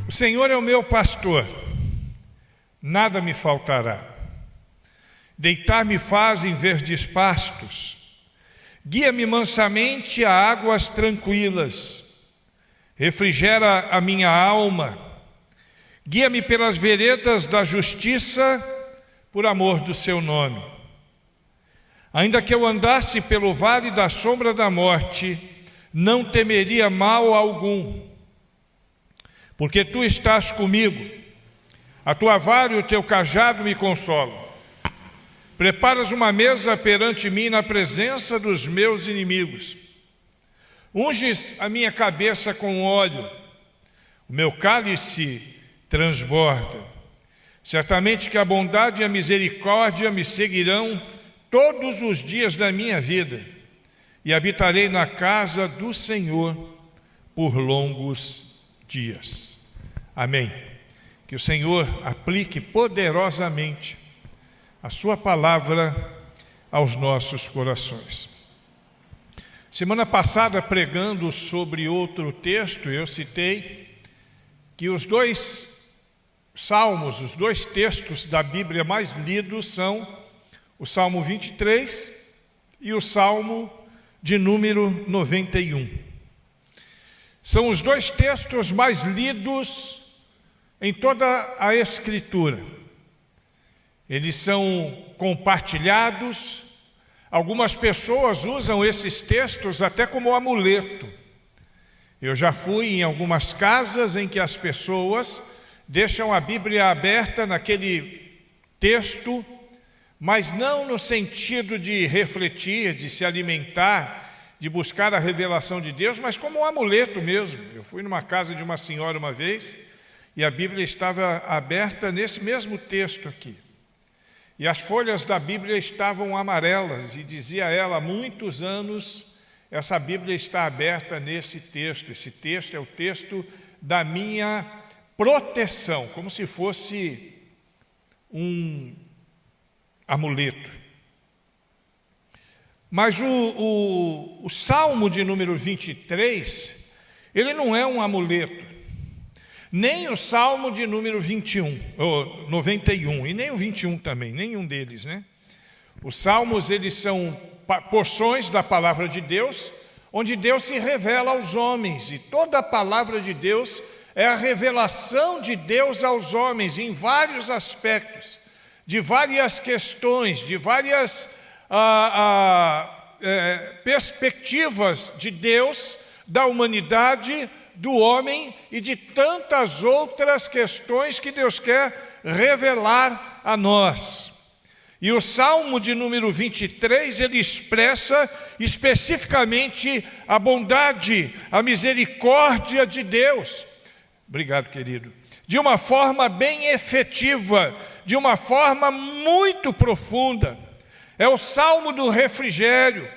O Senhor é o meu pastor, nada me faltará. Deitar-me faz em verdes pastos, guia-me mansamente a águas tranquilas, refrigera a minha alma, guia-me pelas veredas da justiça, por amor do seu nome. Ainda que eu andasse pelo vale da sombra da morte, não temeria mal algum, porque tu estás comigo, a tua vara e o teu cajado me consolam. Preparas uma mesa perante mim na presença dos meus inimigos. Unges a minha cabeça com óleo, o meu cálice transborda. Certamente que a bondade e a misericórdia me seguirão todos os dias da minha vida, e habitarei na casa do Senhor por longos dias. Amém. Que o Senhor aplique poderosamente a sua palavra aos nossos corações. Semana passada, pregando sobre outro texto, eu citei que os dois salmos, os dois textos da Bíblia mais lidos são o Salmo 23 e o Salmo de número 91. São os dois textos mais lidos em toda a Escritura. Eles são compartilhados. Algumas pessoas usam esses textos até como amuleto. Eu já fui em algumas casas em que as pessoas deixam a Bíblia aberta naquele texto, mas não no sentido de refletir, de se alimentar, de buscar a revelação de Deus, mas como um amuleto mesmo. Eu fui numa casa de uma senhora uma vez, e a Bíblia estava aberta nesse mesmo texto aqui. E as folhas da Bíblia estavam amarelas, e dizia ela, há muitos anos, essa Bíblia está aberta nesse texto. Esse texto é o texto da minha proteção, como se fosse um amuleto. Mas o Salmo de número 23, ele não é um amuleto. Nem o Salmo de número 21, ou 91, e nem o 21 também, nenhum deles, né? Os Salmos, eles são porções da palavra de Deus, onde Deus se revela aos homens, e toda a palavra de Deus é a revelação de Deus aos homens, em vários aspectos, de várias questões, de várias perspectivas de Deus, da humanidade, do homem e de tantas outras questões que Deus quer revelar a nós. E o Salmo de número 23, ele expressa especificamente a bondade, a misericórdia de Deus. Obrigado, querido. De uma forma bem efetiva, de uma forma muito profunda. É o Salmo do refrigério,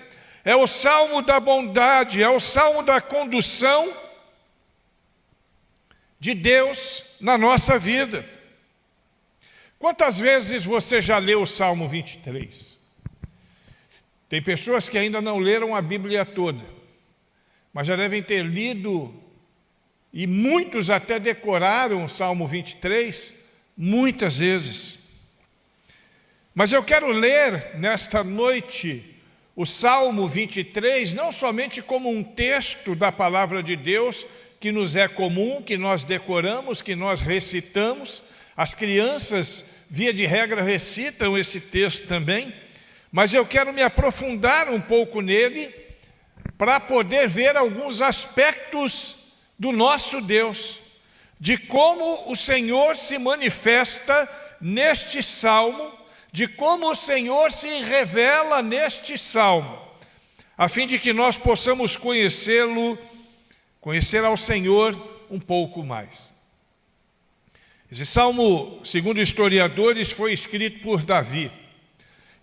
é o Salmo da bondade, é o Salmo da condução de Deus na nossa vida. Quantas vezes você já leu o Salmo 23? Tem pessoas que ainda não leram a Bíblia toda, mas já devem ter lido, e muitos até decoraram o Salmo 23 muitas vezes. Mas eu quero ler nesta noite o Salmo 23, não somente como um texto da palavra de Deus, que nos é comum, que nós decoramos, que nós recitamos. As crianças, via de regra, recitam esse texto também, mas eu quero me aprofundar um pouco nele, para poder ver alguns aspectos do nosso Deus, de como o Senhor se manifesta neste Salmo, de como o Senhor se revela neste Salmo, a fim de que nós possamos conhecer ao Senhor um pouco mais. Esse Salmo, segundo historiadores, foi escrito por Davi.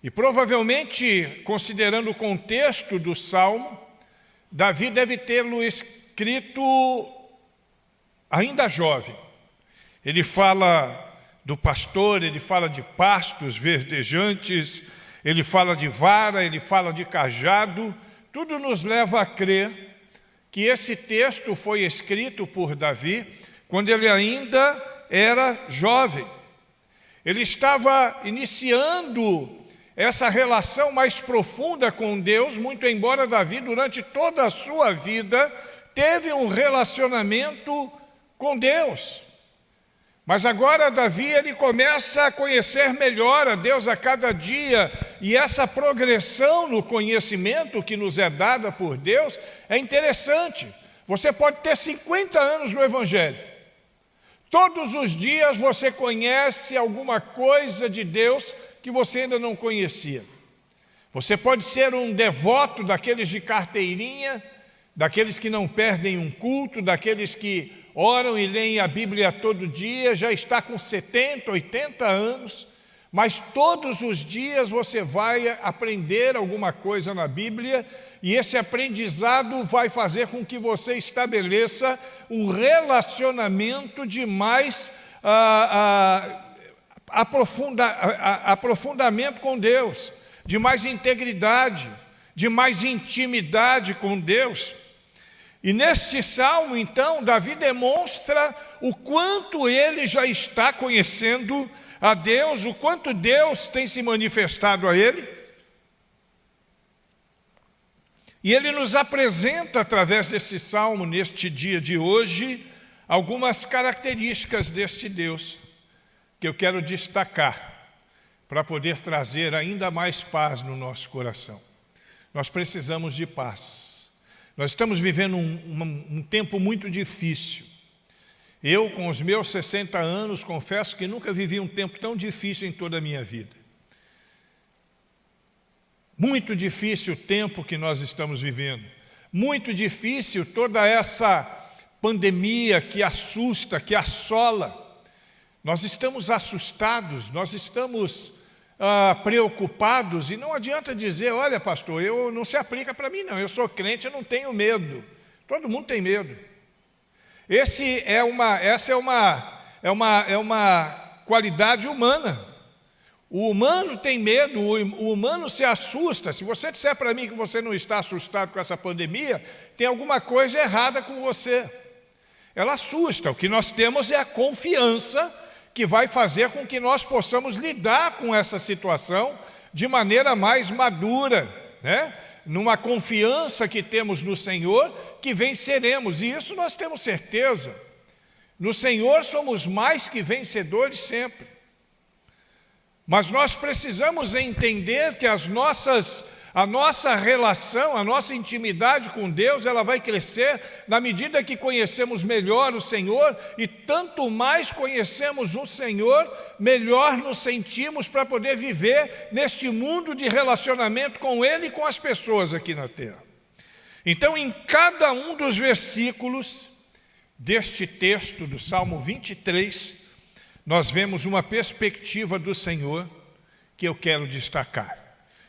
E provavelmente, considerando o contexto do Salmo, Davi deve tê-lo escrito ainda jovem. Ele fala do pastor, ele fala de pastos verdejantes, ele fala de vara, ele fala de cajado. Tudo nos leva a crer que esse texto foi escrito por Davi quando ele ainda era jovem. Ele estava iniciando essa relação mais profunda com Deus, muito embora Davi, durante toda a sua vida, teve um relacionamento com Deus. Mas agora Davi, ele começa a conhecer melhor a Deus a cada dia, e essa progressão no conhecimento que nos é dada por Deus é interessante. Você pode ter 50 anos no Evangelho. Todos os dias você conhece alguma coisa de Deus que você ainda não conhecia. Você pode ser um devoto daqueles de carteirinha, daqueles que não perdem um culto, daqueles que oram e leem a Bíblia todo dia, já está com 70, 80 anos, mas todos os dias você vai aprender alguma coisa na Bíblia, e esse aprendizado vai fazer com que você estabeleça um relacionamento de mais aprofundamento com Deus, de mais integridade, de mais intimidade com Deus. E neste salmo, então, Davi demonstra o quanto ele já está conhecendo a Deus, o quanto Deus tem se manifestado a ele. E ele nos apresenta, através desse salmo, neste dia de hoje, algumas características deste Deus, que eu quero destacar, para poder trazer ainda mais paz no nosso coração. Nós precisamos de paz. Nós estamos vivendo um tempo muito difícil. Eu, com os meus 60 anos, confesso que nunca vivi um tempo tão difícil em toda a minha vida. Muito difícil o tempo que nós estamos vivendo. Muito difícil toda essa pandemia que assusta, que assola. Nós estamos assustados, nós estamos preocupados, e não adianta dizer, olha pastor, não se aplica para mim não, eu sou crente, eu não tenho medo. Todo mundo tem medo. Essa é uma qualidade humana. O humano tem medo, o humano se assusta. Se você disser para mim que você não está assustado com essa pandemia, tem alguma coisa errada com você. Ela assusta. O que nós temos é a confiança que vai fazer com que nós possamos lidar com essa situação de maneira mais madura, né? Numa confiança que temos no Senhor, que venceremos, e isso nós temos certeza. No Senhor somos mais que vencedores sempre. Mas nós precisamos entender que a nossa relação, a nossa intimidade com Deus, ela vai crescer na medida que conhecemos melhor o Senhor, e tanto mais conhecemos o Senhor, melhor nos sentimos para poder viver neste mundo de relacionamento com Ele e com as pessoas aqui na terra. Então, em cada um dos versículos deste texto do Salmo 23, nós vemos uma perspectiva do Senhor que eu quero destacar.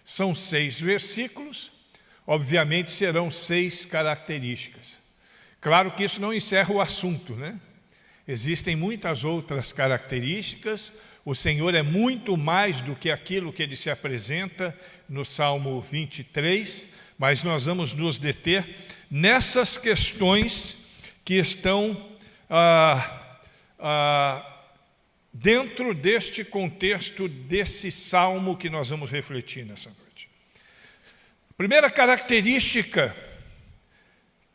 São 6 versículos, obviamente serão 6 características. Claro que isso não encerra o assunto, né? Existem muitas outras características. O Senhor é muito mais do que aquilo que Ele se apresenta no Salmo 23, mas nós vamos nos deter nessas questões que estão dentro deste contexto, desse salmo que nós vamos refletir nessa noite. A primeira característica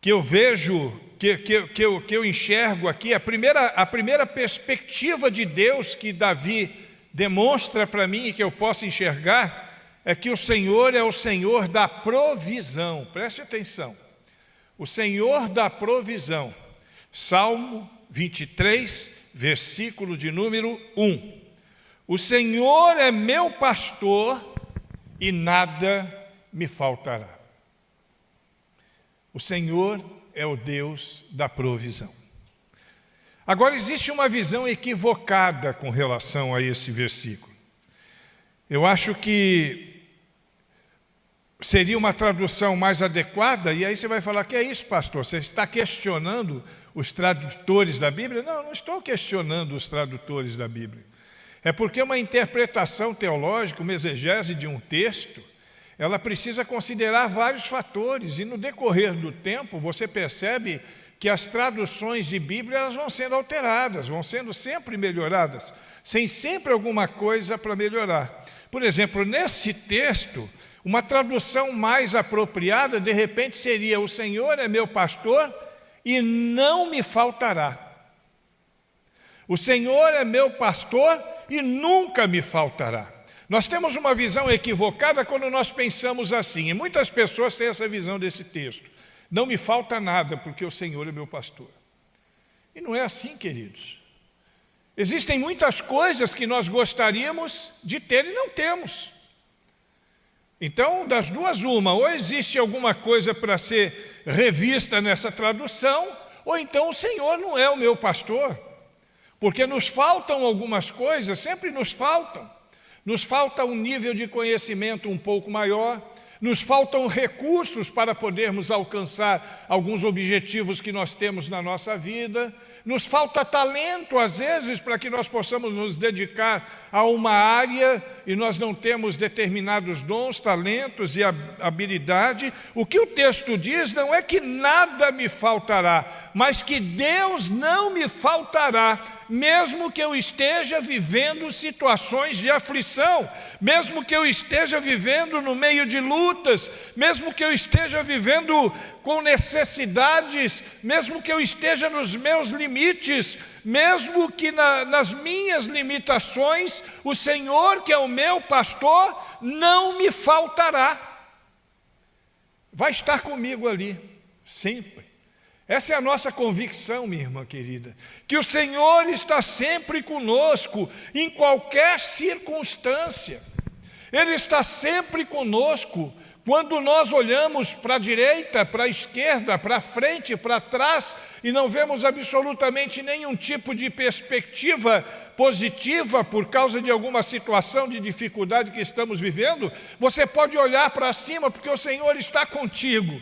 que eu vejo, que eu enxergo aqui, a primeira perspectiva de Deus que Davi demonstra para mim e que eu posso enxergar, é que o Senhor é o Senhor da provisão. Preste atenção. O Senhor da provisão. Salmo 23, versículo de número 1. O Senhor é meu pastor e nada me faltará. O Senhor é o Deus da provisão. Agora, existe uma visão equivocada com relação a esse versículo. Eu acho que seria uma tradução mais adequada, e aí você vai falar, que é isso, pastor? Você está questionando os tradutores da Bíblia? Não, não estou questionando os tradutores da Bíblia. É porque uma interpretação teológica, uma exegese de um texto, ela precisa considerar vários fatores, e no decorrer do tempo você percebe que as traduções de Bíblia elas vão sendo alteradas, vão sendo sempre melhoradas, sem sempre alguma coisa para melhorar. Por exemplo, nesse texto, uma tradução mais apropriada, de repente, seria: o Senhor é meu pastor e não me faltará. O Senhor é meu pastor e nunca me faltará. Nós temos uma visão equivocada quando nós pensamos assim, e muitas pessoas têm essa visão desse texto: não me falta nada, porque o Senhor é meu pastor. E não é assim, queridos. Existem muitas coisas que nós gostaríamos de ter e não temos. Então, das duas uma, ou existe alguma coisa para ser revista nessa tradução, ou então o Senhor não é o meu pastor. Porque nos faltam algumas coisas, sempre nos faltam. Nos falta um nível de conhecimento um pouco maior, nos faltam recursos para podermos alcançar alguns objetivos que nós temos na nossa vida, nos falta talento, às vezes, para que nós possamos nos dedicar a uma área e nós não temos determinados dons, talentos e habilidade. O que o texto diz não é que nada me faltará, mas que Deus não me faltará, mesmo que eu esteja vivendo situações de aflição, mesmo que eu esteja vivendo no meio de lutas, mesmo que eu esteja vivendo com necessidades, mesmo que eu esteja nos meus limites, mesmo que nas minhas limitações, o Senhor, que é o meu pastor, não me faltará. Vai estar comigo ali, sempre. Essa é a nossa convicção, minha irmã querida, que o Senhor está sempre conosco, em qualquer circunstância. Ele está sempre conosco. Quando nós olhamos para a direita, para a esquerda, para frente, para trás, e não vemos absolutamente nenhum tipo de perspectiva positiva por causa de alguma situação de dificuldade que estamos vivendo, você pode olhar para cima, porque o Senhor está contigo.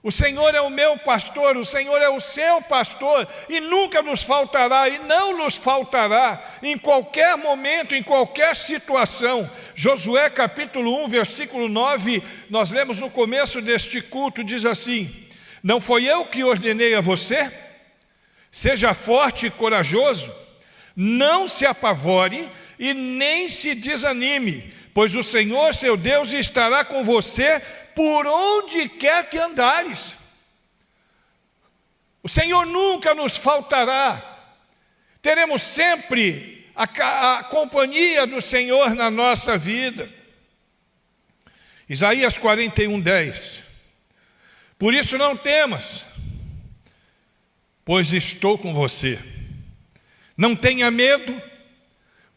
O Senhor é o meu pastor, o Senhor é o seu pastor, e nunca nos faltará, e não nos faltará, em qualquer momento, em qualquer situação. Josué capítulo 1, versículo 9, nós lemos no começo deste culto, diz assim: não foi eu que ordenei a você? Seja forte e corajoso, não se apavore e nem se desanime, pois o Senhor seu Deus estará com você por onde quer que andares. O Senhor nunca nos faltará. Teremos sempre a companhia do Senhor na nossa vida. Isaías 41:10. Por isso não temas, pois estou com você. Não tenha medo,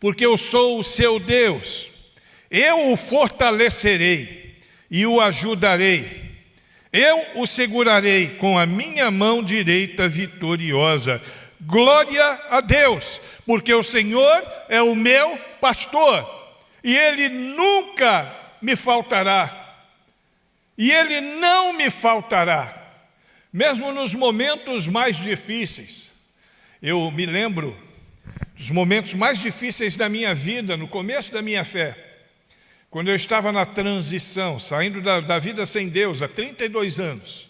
porque eu sou o seu Deus. Eu o fortalecerei e o ajudarei. Eu o segurarei com a minha mão direita vitoriosa. Glória a Deus, porque o Senhor é o meu pastor, e Ele nunca me faltará. E Ele não me faltará, mesmo nos momentos mais difíceis. Eu me lembro dos momentos mais difíceis da minha vida, no começo da minha fé, quando eu estava na transição, saindo da vida sem Deus há 32 anos,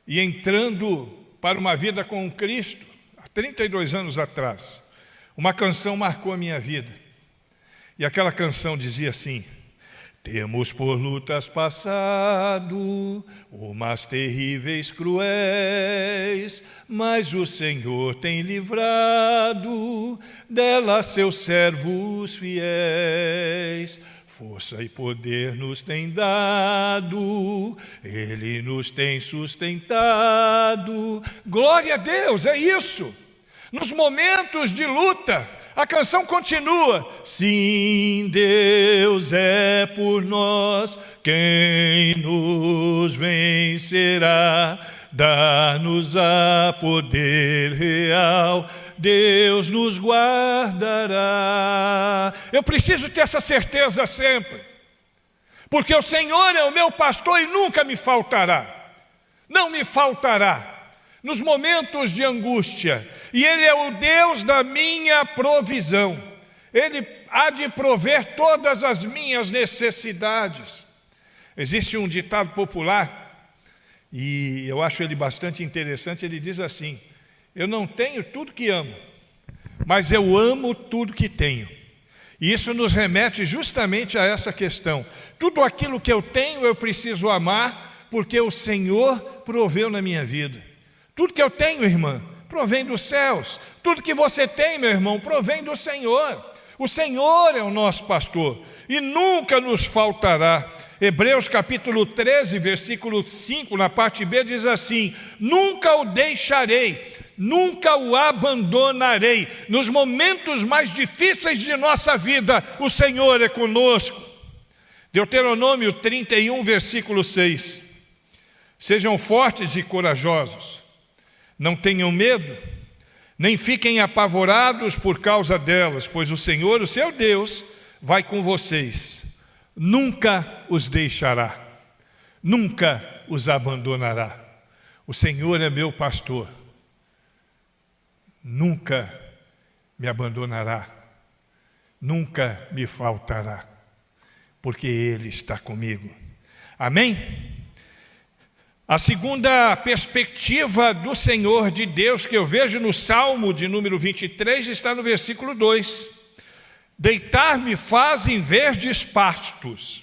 e entrando para uma vida com Cristo, há 32 anos atrás, uma canção marcou a minha vida. E aquela canção dizia assim: temos por lutas passado, umas terríveis cruéis, mas o Senhor tem livrado delas seus servos fiéis. Força e poder nos tem dado, Ele nos tem sustentado. Glória a Deus, é isso. Nos momentos de luta, a canção continua: sim, Deus é por nós, quem nos vencerá? Dá-nos a poder real, Deus nos guardará. Eu preciso ter essa certeza sempre, porque o Senhor é o meu pastor e nunca me faltará. Não me faltará nos momentos de angústia, e Ele é o Deus da minha provisão. Ele há de prover todas as minhas necessidades. Existe um ditado popular E eu acho ele bastante interessante. Ele diz assim: eu não tenho tudo que amo, mas eu amo tudo que tenho. E isso nos remete justamente a essa questão. Tudo aquilo que eu tenho eu preciso amar, porque o Senhor proveu na minha vida. Tudo que eu tenho, irmã, provém dos céus. Tudo que você tem, meu irmão, provém do Senhor. O Senhor é o nosso pastor e nunca nos faltará. Hebreus capítulo 13, versículo 5, na parte B, diz assim: nunca o deixarei, nunca o abandonarei. Nos momentos mais difíceis de nossa vida, o Senhor é conosco. Deuteronômio 31, versículo 6. Sejam fortes e corajosos, não tenham medo, nem fiquem apavorados por causa delas, pois o Senhor, o seu Deus, vai com vocês. Nunca os deixará, nunca os abandonará. O Senhor é meu pastor, nunca me abandonará, nunca me faltará, porque Ele está comigo. Amém? A segunda perspectiva do Senhor, de Deus, que eu vejo no Salmo de número 23, está no versículo 2. Deitar-me faz em verdes pastos,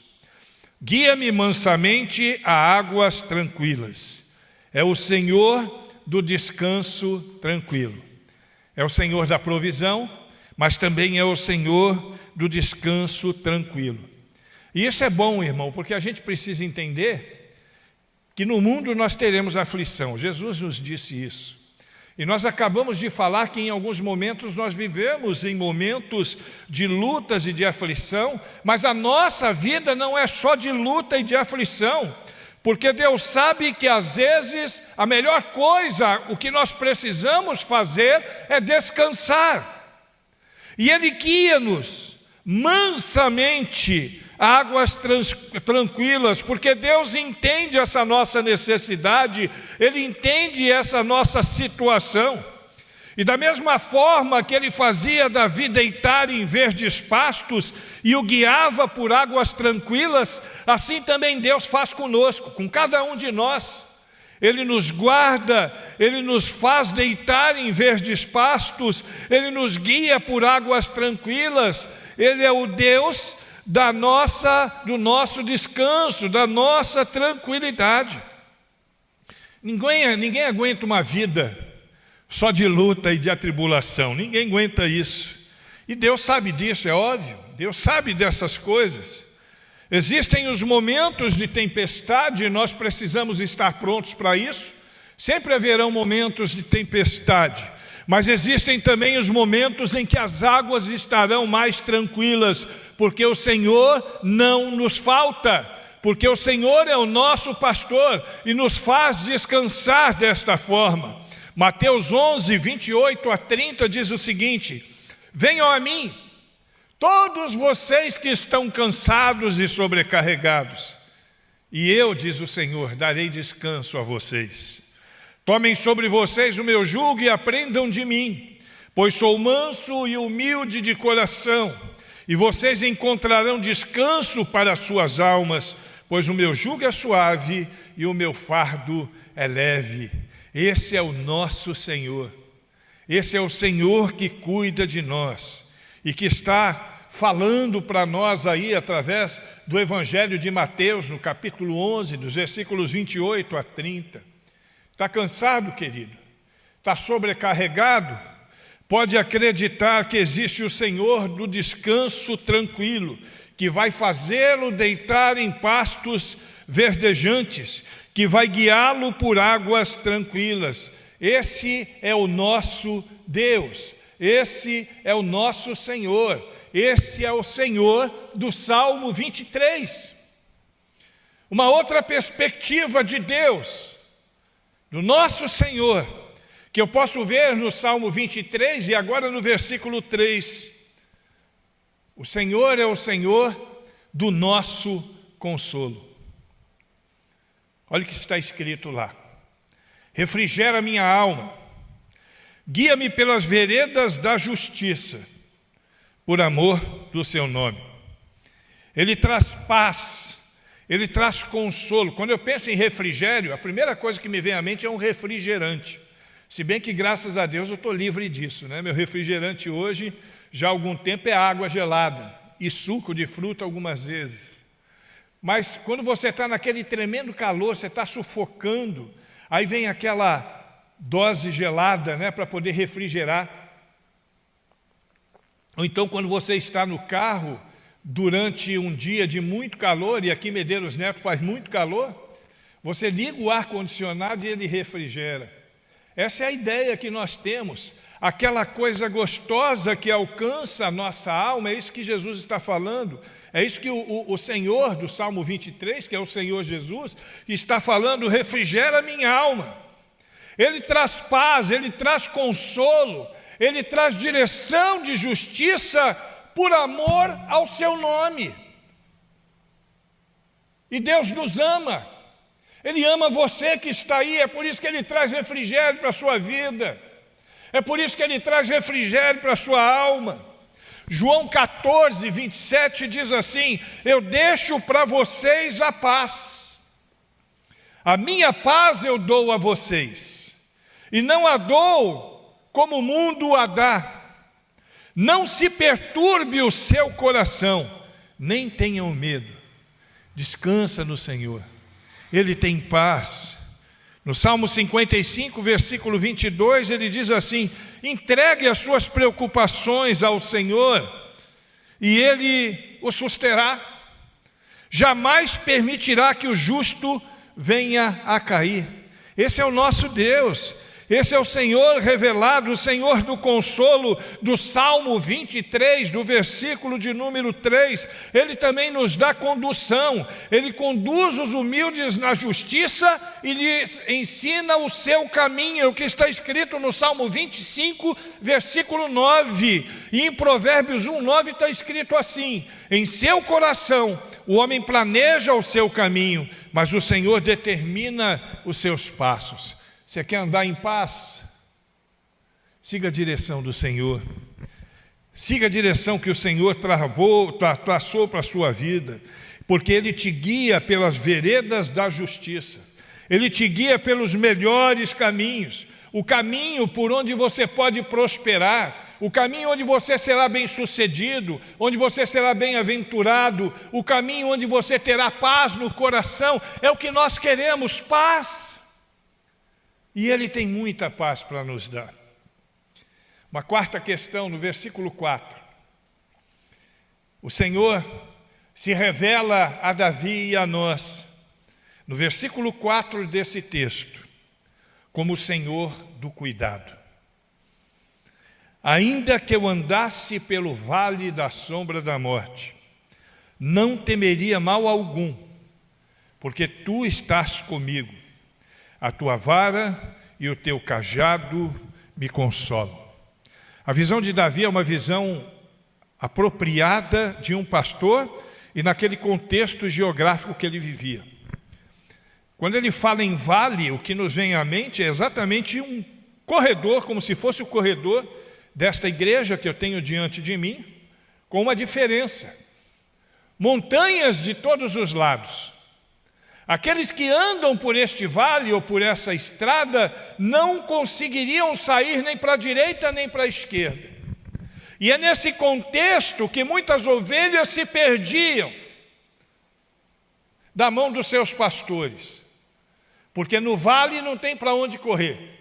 guia-me mansamente a águas tranquilas. É o Senhor do descanso tranquilo. É o Senhor da provisão, mas também é o Senhor do descanso tranquilo. E isso é bom, irmão, porque a gente precisa entender que no mundo nós teremos aflição. Jesus nos disse isso. E nós acabamos de falar que em alguns momentos nós vivemos em momentos de lutas e de aflição, mas a nossa vida não é só de luta e de aflição, porque Deus sabe que às vezes a melhor coisa, o que nós precisamos fazer é descansar. E Ele guia-nos mansamente a águas tranquilas, porque Deus entende essa nossa necessidade, Ele entende essa nossa situação. E da mesma forma que Ele fazia Davi deitar em verdes pastos e o guiava por águas tranquilas, assim também Deus faz conosco, com cada um de nós. Ele nos guarda, Ele nos faz deitar em verdes pastos, Ele nos guia por águas tranquilas. Ele é o Deus do nosso descanso, da nossa tranquilidade. Ninguém aguenta uma vida só de luta e de atribulação. Ninguém aguenta isso. E Deus sabe disso, é óbvio. Deus sabe dessas coisas. Existem os momentos de tempestade e nós precisamos estar prontos para isso. Sempre haverão momentos de tempestade, mas existem também os momentos em que as águas estarão mais tranquilas, porque o Senhor não nos falta, porque o Senhor é o nosso pastor e nos faz descansar desta forma. Mateus 11, 28 a 30 diz o seguinte: venham a mim, todos vocês que estão cansados e sobrecarregados, e eu, diz o Senhor, darei descanso a vocês. Tomem sobre vocês o meu jugo e aprendam de mim, pois sou manso e humilde de coração, e vocês encontrarão descanso para as suas almas, pois o meu jugo é suave e o meu fardo é leve. Esse é o nosso Senhor, esse é o Senhor que cuida de nós e que está falando para nós aí através do Evangelho de Mateus, no capítulo 11, dos versículos 28 a 30. Está cansado, querido? Está sobrecarregado? Pode acreditar que existe o Senhor do descanso tranquilo, que vai fazê-lo deitar em pastos verdejantes, que vai guiá-lo por águas tranquilas. Esse é o nosso Deus, esse é o nosso Senhor, esse é o Senhor do Salmo 23. Uma outra perspectiva de Deus, do nosso Senhor, que eu posso ver no Salmo 23 e agora no versículo 3. O Senhor é o Senhor do nosso consolo. Olha o que está escrito lá: refrigera minha alma, guia-me pelas veredas da justiça, por amor do seu nome. Ele traz paz Ele traz consolo. Quando eu penso em refrigério, a primeira coisa que me vem à mente é um refrigerante. Se bem que, graças a Deus, eu estou livre disso, né? Meu refrigerante hoje, já há algum tempo, é água gelada e suco de fruta algumas vezes. Mas quando você está naquele tremendo calor, você está sufocando, aí vem aquela dose gelada, né, para poder refrigerar. Ou então, quando você está no carro, durante um dia de muito calor, e aqui em Medeiros Neto faz muito calor, você liga o ar-condicionado e ele refrigera. Essa é a ideia que nós temos, aquela coisa gostosa que alcança a nossa alma, é isso que Jesus está falando, é isso que o Senhor do Salmo 23, que é o Senhor Jesus, está falando: refrigera a minha alma. Ele traz paz, Ele traz consolo, Ele traz direção de justiça por amor ao seu nome. E Deus nos ama. Ele ama você que está aí, é por isso que Ele traz refrigério para a sua vida. É por isso que Ele traz refrigério para a sua alma. João 14, 27 diz assim: eu deixo para vocês a paz. A minha paz eu dou a vocês. E não a dou como o mundo a dá. Não se perturbe o seu coração, nem tenham medo. Descansa no Senhor. Ele tem paz. No Salmo 55, versículo 22, ele diz assim: entregue as suas preocupações ao Senhor e Ele o susterá. Jamais permitirá que o justo venha a cair. Esse é o nosso Deus. Esse é o Senhor revelado, o Senhor do consolo, do Salmo 23, do versículo de número 3. Ele também nos dá condução, Ele conduz os humildes na justiça e lhes ensina o seu caminho, o que está escrito no Salmo 25, versículo 9. E em Provérbios 1, 9 está escrito assim: em seu coração o homem planeja o seu caminho, mas o Senhor determina os seus passos. Você quer andar em paz? Siga a direção do Senhor. Siga a direção que o Senhor traçou para a sua vida, porque Ele te guia pelas veredas da justiça. Ele te guia pelos melhores caminhos, o caminho por onde você pode prosperar, o caminho onde você será bem-sucedido, onde você será bem-aventurado, o caminho onde você terá paz no coração. É o que nós queremos, paz. E Ele tem muita paz para nos dar. Uma quarta questão, no versículo 4. O Senhor se revela a Davi e a nós, no versículo 4 desse texto, como o Senhor do cuidado. Ainda que eu andasse pelo vale da sombra da morte, não temeria mal algum, porque Tu estás comigo. A Tua vara e o Teu cajado me consolam. A visão de Davi é uma visão apropriada de um pastor e naquele contexto geográfico que ele vivia. Quando ele fala em vale, o que nos vem à mente é exatamente um corredor, como se fosse o corredor desta igreja que eu tenho diante de mim, com uma diferença: montanhas de todos os lados. Aqueles que andam por este vale ou por essa estrada não conseguiriam sair nem para a direita nem para a esquerda. E é nesse contexto que muitas ovelhas se perdiam da mão dos seus pastores, porque no vale não tem para onde correr.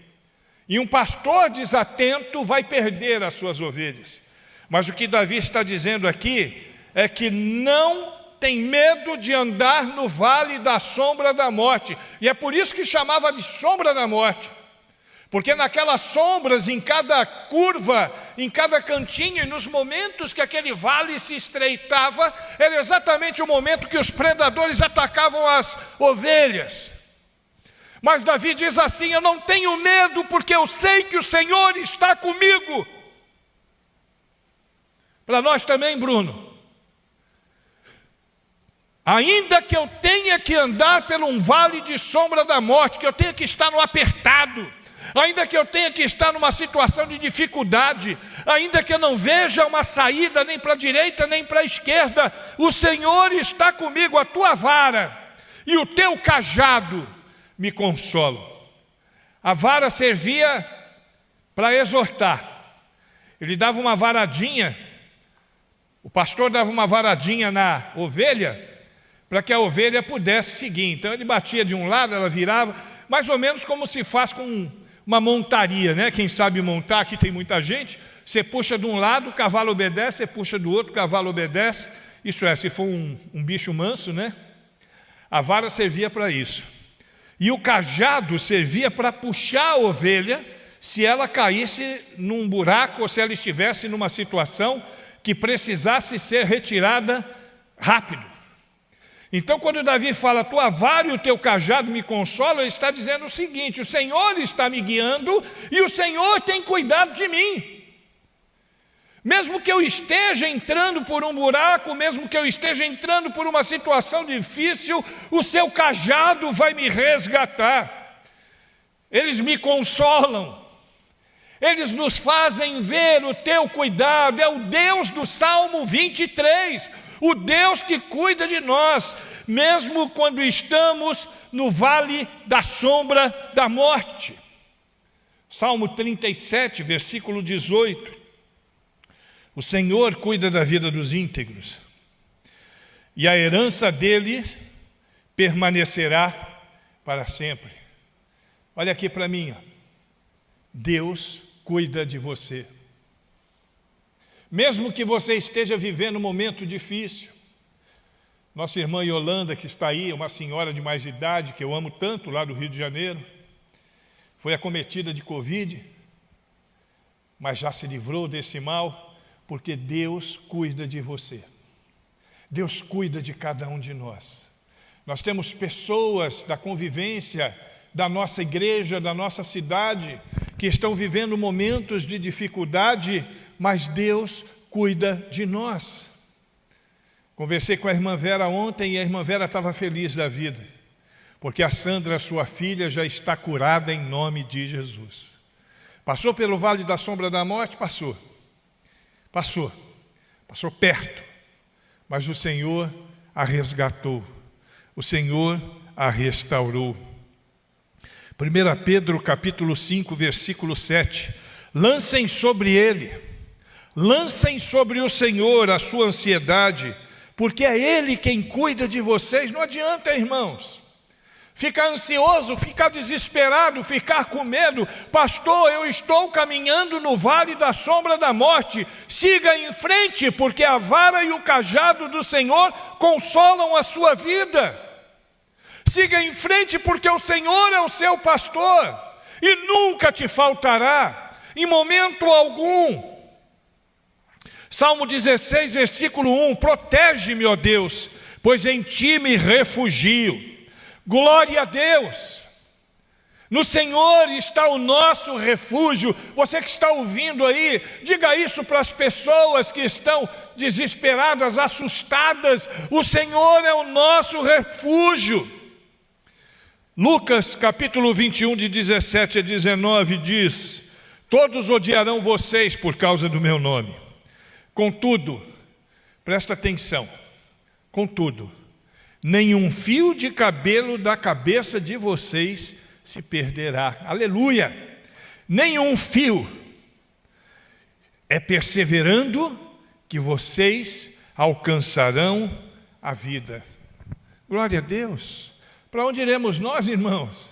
E um pastor desatento vai perder as suas ovelhas. Mas o que Davi está dizendo aqui é que não tem medo de andar no vale da sombra da morte. E é por isso que chamava de sombra da morte. Porque naquelas sombras, em cada curva, em cada cantinho, e nos momentos que aquele vale se estreitava, era exatamente o momento que os predadores atacavam as ovelhas. Mas Davi diz assim: eu não tenho medo, porque eu sei que o Senhor está comigo. Para nós também, Bruno. Ainda que eu tenha que andar por um vale de sombra da morte, que eu tenha que estar no apertado, ainda que eu tenha que estar numa situação de dificuldade, ainda que eu não veja uma saída nem para a direita nem para a esquerda, o Senhor está comigo, a tua vara e o teu cajado me consolam. A vara servia para exortar. Ele dava uma varadinha, o pastor dava uma varadinha na ovelha, para que a ovelha pudesse seguir. Então ele batia de um lado, ela virava, mais ou menos como se faz com uma montaria, né? Quem sabe montar, aqui tem muita gente, você puxa de um lado, o cavalo obedece, você puxa do outro, o cavalo obedece. Isso é, se for um bicho manso, né? A vara servia para isso. E o cajado servia para puxar a ovelha, se ela caísse num buraco ou se ela estivesse numa situação que precisasse ser retirada rápido. Então, quando Davi fala, tua vara e o teu cajado me consolam, ele está dizendo o seguinte: o Senhor está me guiando e o Senhor tem cuidado de mim. Mesmo que eu esteja entrando por um buraco, mesmo que eu esteja entrando por uma situação difícil, o seu cajado vai me resgatar. Eles me consolam. Eles nos fazem ver o teu cuidado. É o Deus do Salmo 23, o Deus que cuida de nós, mesmo quando estamos no vale da sombra da morte. Salmo 37, versículo 18. O Senhor cuida da vida dos íntegros, e a herança dele permanecerá para sempre. Olha aqui para mim, ó. Deus cuida de você. Mesmo que você esteja vivendo um momento difícil. Nossa irmã Yolanda, que está aí, uma senhora de mais idade, que eu amo tanto, lá do Rio de Janeiro, foi acometida de Covid, mas já se livrou desse mal, porque Deus cuida de você. Deus cuida de cada um de nós. Nós temos pessoas da convivência da nossa igreja, da nossa cidade, que estão vivendo momentos de dificuldade, mas Deus cuida de nós. Conversei com a irmã Vera ontem e a irmã Vera estava feliz da vida, porque a Sandra, sua filha, já está curada em nome de Jesus. Passou pelo vale da sombra da morte? Passou perto, mas o Senhor a resgatou, o Senhor a restaurou. 1 Pedro capítulo 5, versículo 7, lancem sobre ele, lancem sobre o Senhor a sua ansiedade, porque é Ele quem cuida de vocês. Não adianta, irmãos, ficar ansioso, ficar desesperado, ficar com medo. Pastor, eu estou caminhando no vale da sombra da morte. Siga em frente, porque a vara e o cajado do Senhor consolam a sua vida. Siga em frente, porque o Senhor é o seu pastor e nunca te faltará, em momento algum. Salmo 16, versículo 1, protege-me, ó Deus, pois em ti me refugio. Glória a Deus, no Senhor está o nosso refúgio. Você que está ouvindo aí, diga isso para as pessoas que estão desesperadas, assustadas. O Senhor é o nosso refúgio. Lucas capítulo 21, de 17 a 19 diz, todos odiarão vocês por causa do meu nome. Contudo, presta atenção, contudo, nenhum fio de cabelo da cabeça de vocês se perderá. Aleluia! Nenhum fio. É perseverando que vocês alcançarão a vida. Glória a Deus! Para onde iremos nós, irmãos?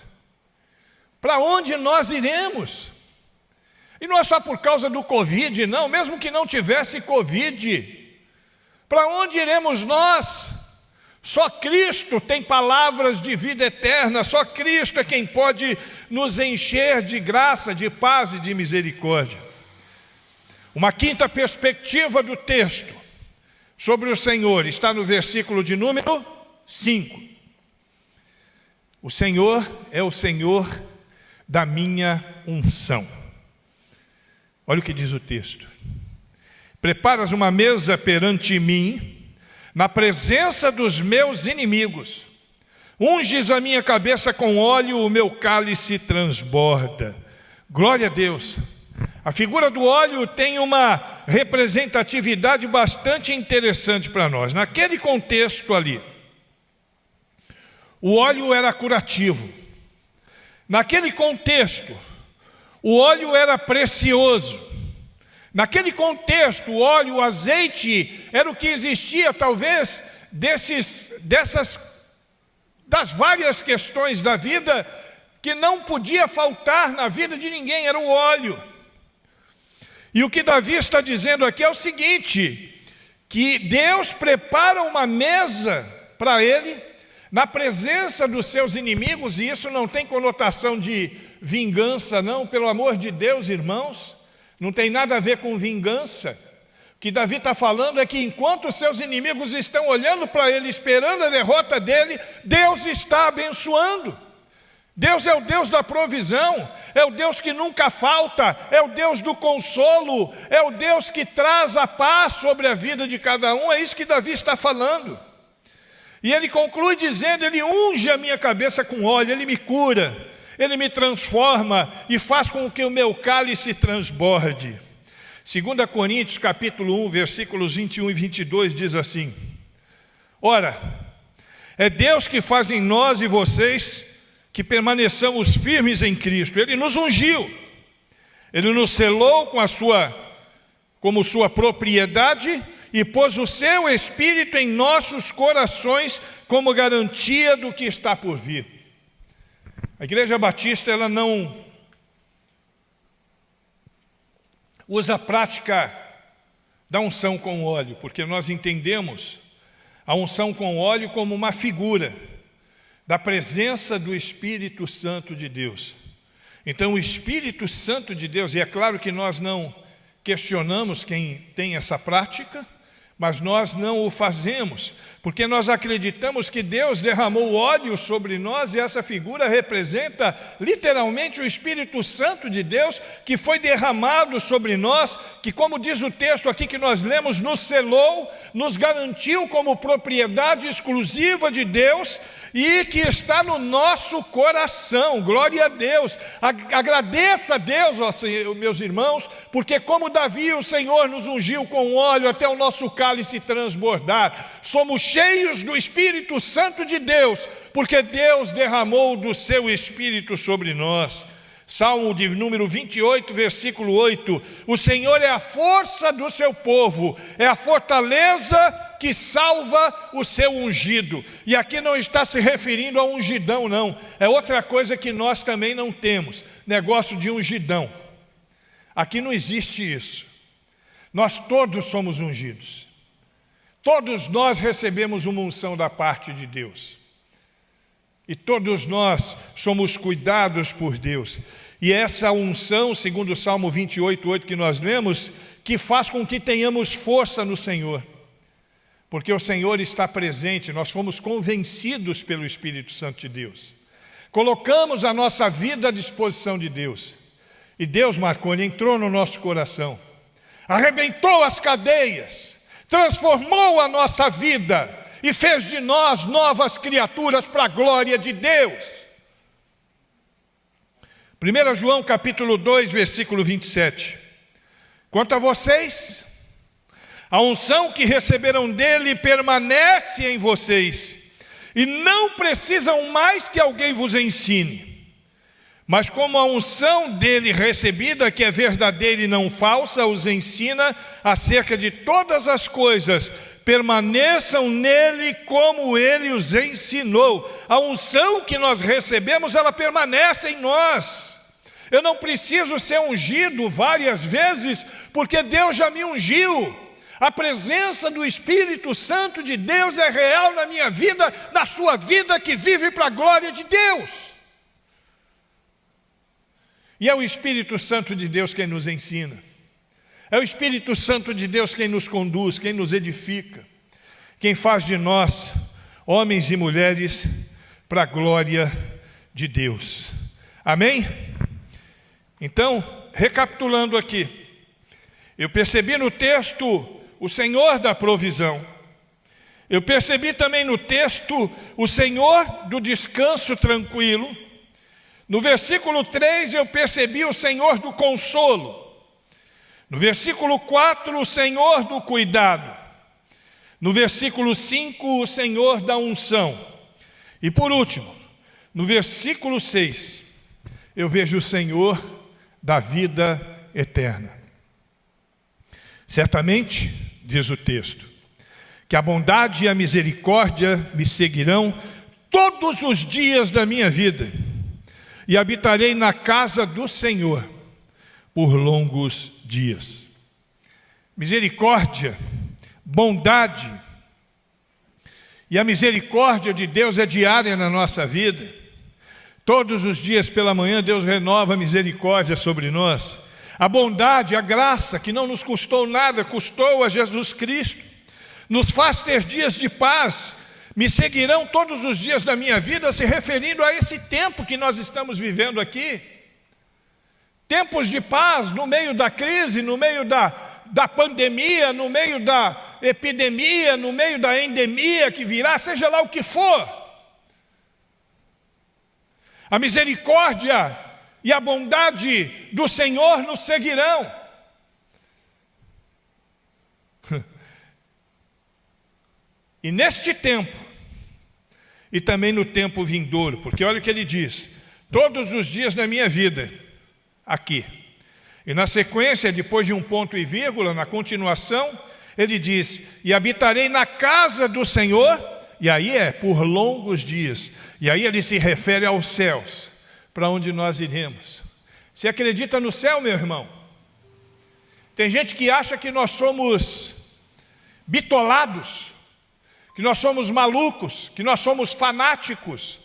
Para onde nós iremos? E não é só por causa do Covid, não, mesmo que não tivesse Covid. Para onde iremos nós? Só Cristo tem palavras de vida eterna, só Cristo é quem pode nos encher de graça, de paz e de misericórdia. Uma quinta perspectiva do texto sobre o Senhor está no versículo de número 5. O Senhor é o Senhor da minha unção. Olha o que diz o texto. Preparas uma mesa perante mim, na presença dos meus inimigos. Unges a minha cabeça com óleo, o meu cálice transborda. Glória a Deus. A figura do óleo tem uma representatividade bastante interessante para nós. Naquele contexto ali, o óleo era curativo. Naquele contexto, o óleo era precioso. Naquele contexto, o óleo, o azeite, era o que existia talvez das várias questões da vida que não podia faltar na vida de ninguém, era o óleo. E o que Davi está dizendo aqui é o seguinte, que Deus prepara uma mesa para ele, na presença dos seus inimigos, e isso não tem conotação de vingança, não, pelo amor de Deus, irmãos, não tem nada a ver com vingança. O que Davi está falando é que enquanto os seus inimigos estão olhando para ele, esperando a derrota dele, Deus está abençoando. Deus é o Deus da provisão, é o Deus que nunca falta, é o Deus do consolo, é o Deus que traz a paz sobre a vida de cada um, é isso que Davi está falando. E ele conclui dizendo, ele unge a minha cabeça com óleo, ele me cura, ele me transforma e faz com que o meu cálice transborde. 2 Coríntios capítulo 1, versículos 21 e 22 diz assim, ora, é Deus que faz em nós e vocês que permaneçamos firmes em Cristo. Ele nos ungiu, Ele nos selou como sua propriedade e pôs o seu Espírito em nossos corações como garantia do que está por vir. A Igreja Batista, ela não usa a prática da unção com óleo, porque nós entendemos a unção com óleo como uma figura da presença do Espírito Santo de Deus. Então o Espírito Santo de Deus, e é claro que nós não questionamos quem tem essa prática, mas nós não o fazemos, porque nós acreditamos que Deus derramou óleo sobre nós e essa figura representa literalmente o Espírito Santo de Deus que foi derramado sobre nós, que como diz o texto aqui que nós lemos, nos selou, nos garantiu como propriedade exclusiva de Deus e que está no nosso coração. Glória a Deus. Agradeça a Deus, meus irmãos, porque como Davi, o Senhor nos ungiu com óleo até o nosso cálice transbordar. Somos cheios do Espírito Santo de Deus, porque Deus derramou do seu Espírito sobre nós. Salmo de número 28, versículo 8. O Senhor é a força do seu povo, é a fortaleza que salva o seu ungido. E aqui não está se referindo a ungidão, não. É outra coisa que nós também não temos, negócio de ungidão. Aqui não existe isso. Nós todos somos ungidos. Todos nós recebemos uma unção da parte de Deus. E todos nós somos cuidados por Deus. E essa unção, segundo o Salmo 28:8 que nós lemos, que faz com que tenhamos força no Senhor. Porque o Senhor está presente, nós fomos convencidos pelo Espírito Santo de Deus. Colocamos a nossa vida à disposição de Deus. E Deus, Marconi, entrou no nosso coração. Arrebentou as cadeias, transformou a nossa vida e fez de nós novas criaturas para a glória de Deus. 1 João capítulo 2, versículo 27. Quanto a vocês, a unção que receberam dele permanece em vocês, e não precisam mais que alguém vos ensine. Mas como a unção dele recebida, que é verdadeira e não falsa, os ensina acerca de todas as coisas, permaneçam nele como ele os ensinou. A unção que nós recebemos, ela permanece em nós. Eu não preciso ser ungido várias vezes, porque Deus já me ungiu. A presença do Espírito Santo de Deus é real na minha vida, na sua vida que vive para a glória de Deus. E é o Espírito Santo de Deus quem nos ensina. É o Espírito Santo de Deus quem nos conduz, quem nos edifica, quem faz de nós homens e mulheres para a glória de Deus. Amém? Então, recapitulando aqui, eu percebi no texto o Senhor da provisão. Eu percebi também no texto o Senhor do descanso tranquilo. No versículo 3 eu percebi o Senhor do consolo. No versículo 4, o Senhor do cuidado. No versículo 5, o Senhor da unção. E por último, no versículo 6, eu vejo o Senhor da vida eterna. Certamente, diz o texto, que a bondade e a misericórdia me seguirão todos os dias da minha vida, e habitarei na casa do Senhor por longos dias. Misericórdia, bondade, e a misericórdia de Deus é diária na nossa vida. Todos os dias pela manhã Deus renova a misericórdia sobre nós. A bondade, a graça que não nos custou nada, custou a Jesus Cristo, nos faz ter dias de paz. Me seguirão todos os dias da minha vida, se referindo a esse tempo que nós estamos vivendo aqui. Tempos de paz no meio da crise, no meio da pandemia, no meio da epidemia, no meio da endemia que virá, seja lá o que for. A misericórdia e a bondade do Senhor nos seguirão. E neste tempo, e também no tempo vindouro, porque olha o que ele diz: todos os dias da minha vida, aqui. E na sequência, depois de um ponto e vírgula, na continuação, ele diz: e habitarei na casa do Senhor, e aí é por longos dias. E aí ele se refere aos céus, para onde nós iremos. Você acredita no céu, meu irmão? Tem gente que acha que nós somos bitolados, que nós somos malucos, que nós somos fanáticos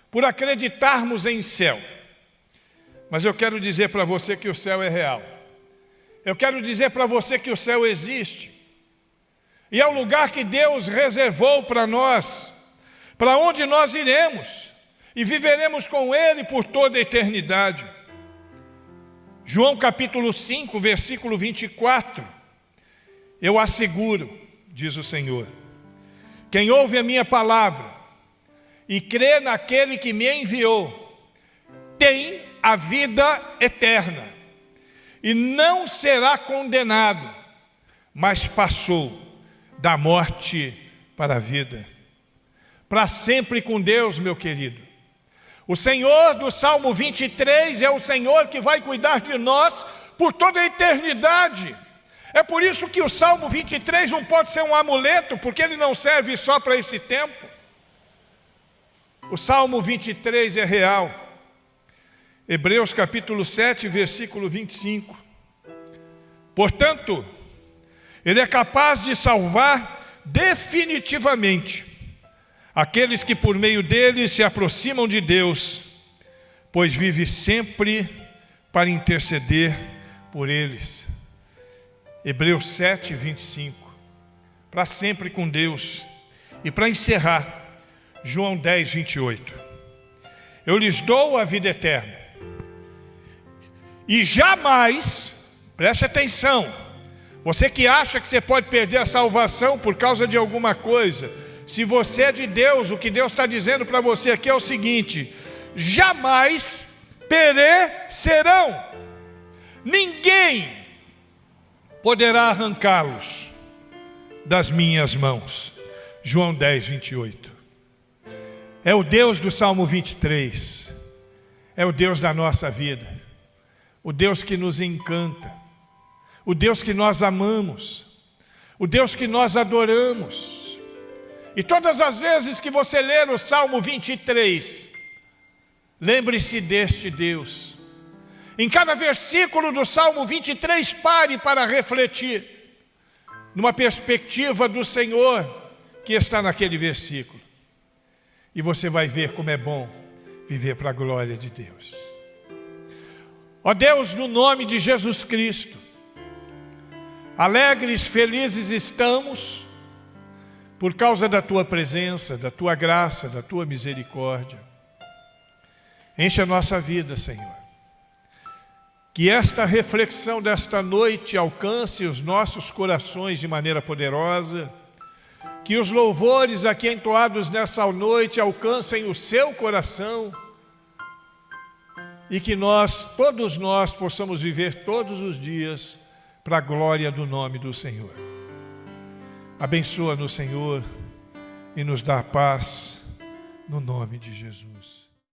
por acreditarmos em céu. Mas eu quero dizer para você que o céu é real. Eu quero dizer para você que o céu existe. E é o lugar que Deus reservou para nós, para onde nós iremos e viveremos com Ele por toda a eternidade. João capítulo 5, versículo 24. Eu asseguro, diz o Senhor, quem ouve a minha palavra e crê naquele que me enviou, tem a vida eterna e não será condenado, mas passou da morte para a vida. Para sempre com Deus, meu querido. O Senhor do Salmo 23 é o Senhor que vai cuidar de nós por toda a eternidade. É por isso que o Salmo 23 não pode ser um amuleto, porque ele não serve só para esse tempo. O Salmo 23 é real. Hebreus capítulo 7, versículo 25. Portanto, ele é capaz de salvar definitivamente aqueles que por meio dele se aproximam de Deus, pois vive sempre para interceder por eles. Hebreus 7, 25. Para sempre com Deus. E para encerrar, João 10, 28. Eu lhes dou a vida eterna. E jamais, preste atenção, você que acha que você pode perder a salvação por causa de alguma coisa, se você é de Deus, o que Deus está dizendo para você aqui é o seguinte: jamais perecerão. Ninguém poderá arrancá-los das minhas mãos. João 10, 28. É o Deus do Salmo 23. É o Deus da nossa vida. O Deus que nos encanta. O Deus que nós amamos. O Deus que nós adoramos. E todas as vezes que você ler o Salmo 23, lembre-se deste Deus. Em cada versículo do Salmo 23, pare para refletir numa perspectiva do Senhor que está naquele versículo. E você vai ver como é bom viver para a glória de Deus. Ó Deus, no nome de Jesus Cristo, alegres, felizes estamos por causa da Tua presença, da Tua graça, da Tua misericórdia. Enche a nossa vida, Senhor. Que esta reflexão desta noite alcance os nossos corações de maneira poderosa. Que os louvores aqui entoados nessa noite alcancem o seu coração. e que todos nós, possamos viver todos os dias para a glória do nome do Senhor. Abençoa-nos, Senhor, e nos dá paz no nome de Jesus.